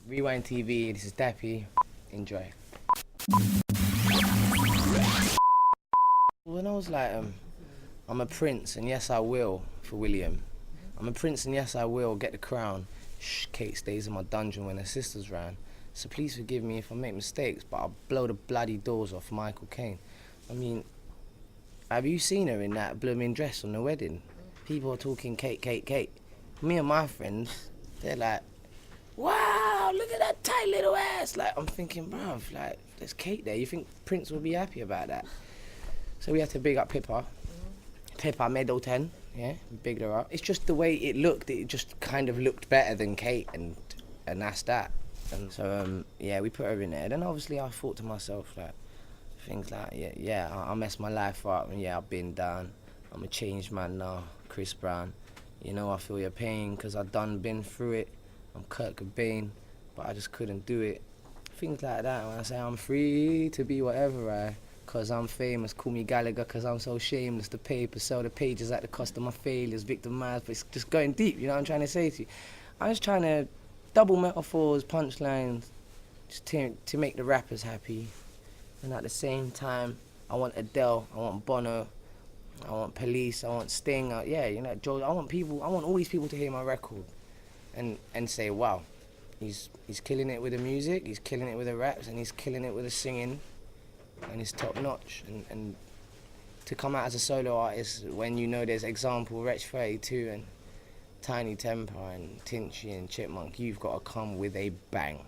Rewind TV, this is Dappy. Enjoy. When I was like, I'm a prince and yes I will, for William. I'm a prince and yes I will get the crown. Shh, Kate stays in my dungeon when her sisters ran. So please forgive me if I make mistakes, but I'll blow the bloody doors off Michael Caine. I mean, have you seen her in that blooming dress on the wedding? People are talking Kate, Kate, Kate. Me and my friends, they're like, wow, look at that tight little ass. Like, I'm thinking, bruv, like, there's Kate there. You think Prince will be happy about that? So we had to big up Pippa. Pippa Middleton, yeah, we bigged her up. It's just the way it looked. It just kind of looked better than Kate, and that's that. And so, yeah, we put her in there. Then obviously I thought to myself, like, things like, I messed my life up, and yeah, I've been down. I'm a changed man now, Chris Brown. You know, I feel your pain, because I done been through it. I'm Kurt Cobain, but I just couldn't do it. Things like that. When I say I'm free to be whatever cause I'm famous, call me Gallagher, cause I'm so shameless. The paper, sell the pages at the cost of my failures, victimized, but it's just going deep, you know what I'm trying to say to you? I was trying to double metaphors, punchlines, just to make the rappers happy. And at the same time, I want Adele, I want Bono, I want Police, I want Sting, you know, Joe, I want all these people to hear my record and say, wow, he's killing it with the music, he's killing it with the raps, and he's killing it with the singing, and he's top notch. And to come out as a solo artist when you know there's example Wretch 32 and Tiny Temper and Tinchy and Chipmunk, you've got to come with a bang.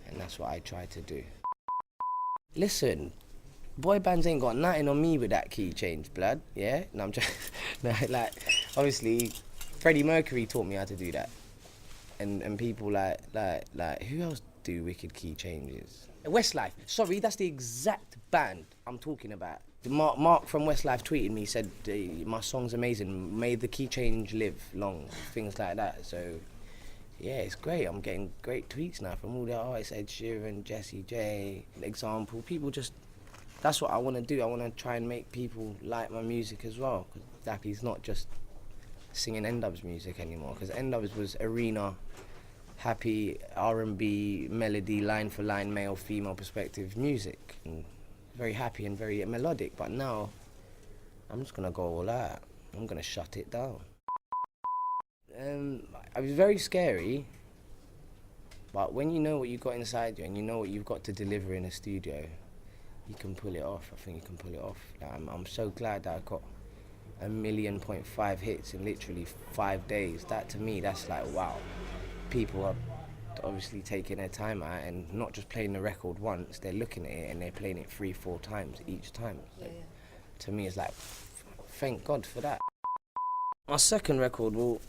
And that's what I try to do. Listen, boy bands ain't got nothing on me with that key change, blood, yeah? No, I'm just, no, like, obviously, Freddie Mercury taught me how to do that. And people like, who else do wicked key changes? Westlife, sorry, that's the exact band I'm talking about. Mark from Westlife tweeted me, said, my song's amazing, may the key change live long, things like that. So, yeah, it's great. I'm getting great tweets now from all the artists, Ed Sheeran, Jessie J, example. People just, that's what I want to do. I want to try and make people like my music as well. Because Dappy's not just singing N-Dub's music anymore, because N-Dub's was arena, happy, R&B, melody, line for line, male, female perspective music. And very happy and very melodic, but now I'm just going to go all out. I'm going to shut it down. It was very scary, but when you know what you got inside you and you know what you've got to deliver in a studio, you can pull it off. I think you can pull it off. Like, I'm so glad that I got 1.5 million hits in literally 5 days. That, to me, that's like, wow. People are obviously taking their time out and not just playing the record once, they're looking at it and they're playing it 3-4 times each time. So, to me, it's like, thank God for that. My second record will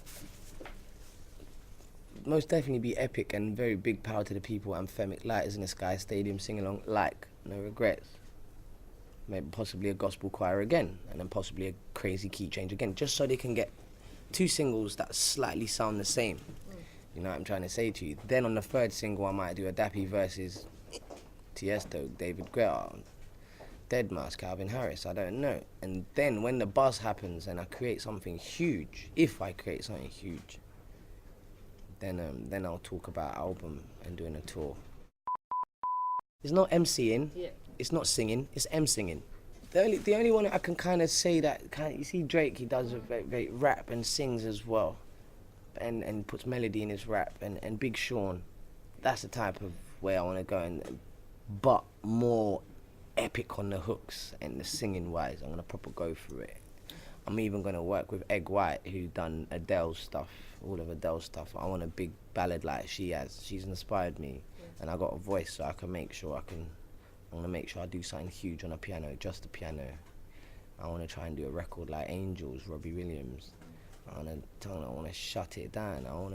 most definitely be epic and very big power to the people. Anthemic, Lighters in the Sky Stadium, sing along, like, No Regrets. Maybe possibly a gospel choir again, and then possibly a crazy key change again, just so they can get 2 singles that slightly sound the same. You know what I'm trying to say to you? Then on the 3rd single, I might do a Dappy versus Tiesto, David Guetta, Deadmau5, Calvin Harris, I don't know. And then when the buzz happens and I create something huge, if I create something huge, then I'll talk about album and doing a tour. It's not MCing, it's not singing, it's M-singing. The only one I can kind of say that, you see Drake, he does a very rap and sings as well, and puts melody in his rap, and Big Sean, that's the type of way I want to go, but more epic on the hooks and the singing wise. I'm going to proper go through it. I'm even going to work with Egg White, who done Adele's stuff, all of Adele's stuff. I want a big ballad like she has. She's inspired me, and I got a voice, so I can make sure I want to make sure I do something huge on a piano, just a piano. I want to try and do a record like Angels, Robbie Williams. I want to shut it down. I want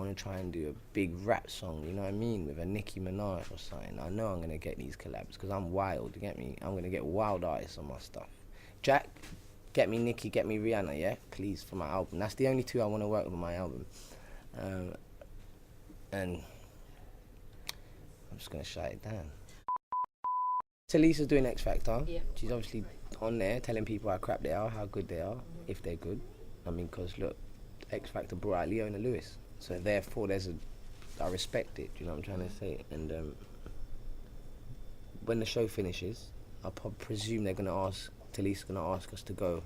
to try and do a big rap song, you know what I mean, with a Nicki Minaj or something. I know I'm going to get these collabs because I'm wild, you get me? I'm going to get wild artists on my stuff. Jack, get me Nicki, get me Rihanna, yeah? Please, for my album. That's the only 2 I want to work with on my album. And I'm just going to shut it down. Talisa's doing X Factor. Yeah. She's obviously on there telling people how crap they are, how good they are, if they're good. I mean, because look, X Factor brought out Leona Lewis. So therefore there's a I respect it. Do you know what I'm trying to say? And when the show finishes, I presume they're gonna ask. Talisa gonna ask us to go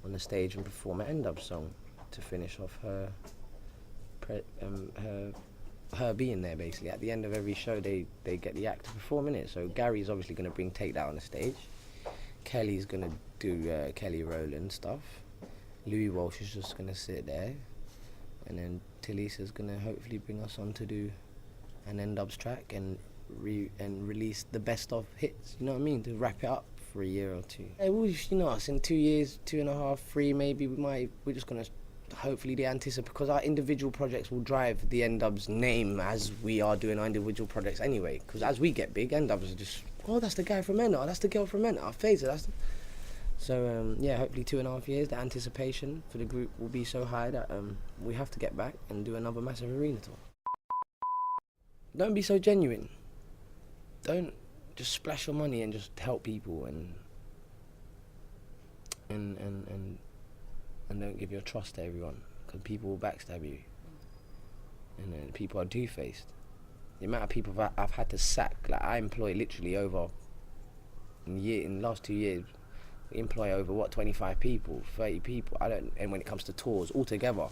on the stage and perform an end-up song to finish off her being there. Basically, at the end of every show, they get the act to perform in it. So Gary's obviously gonna bring Take That on the stage. Kelly's gonna do Kelly Rowland stuff. Louis Walsh is just gonna sit there, and then Talisa's gonna hopefully bring us on to do an end-ups track and release the best of hits. You know what I mean? To wrap it up for a year or two. Hey, you know us in 2 years, 2.5, 3 maybe. We're just gonna hopefully the anticipate, because our individual projects will drive the N-Dub's name as we are doing our individual projects anyway. Because as we get big, N-Dubs are just, oh, that's the guy from Enter, that's the girl from Enter, Phaser, that's the... So yeah, hopefully 2.5 years, the anticipation for the group will be so high that we have to get back and do another massive arena tour. Don't be so genuine. Don't just splash your money and just help people and don't give your trust to everyone, because people will backstab you, and then people are two-faced. The amount of people I've had to sack, like I employ literally over in the last 2 years, we employ over 25 people, 30 people. And when it comes to tours altogether,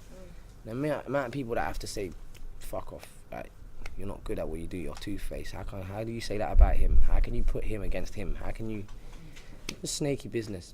the amount of people that have to say, fuck off, like, you're not good at what you do, you're two-faced. How do you say that about him? How can you put him against him? How can you? It's snaky business.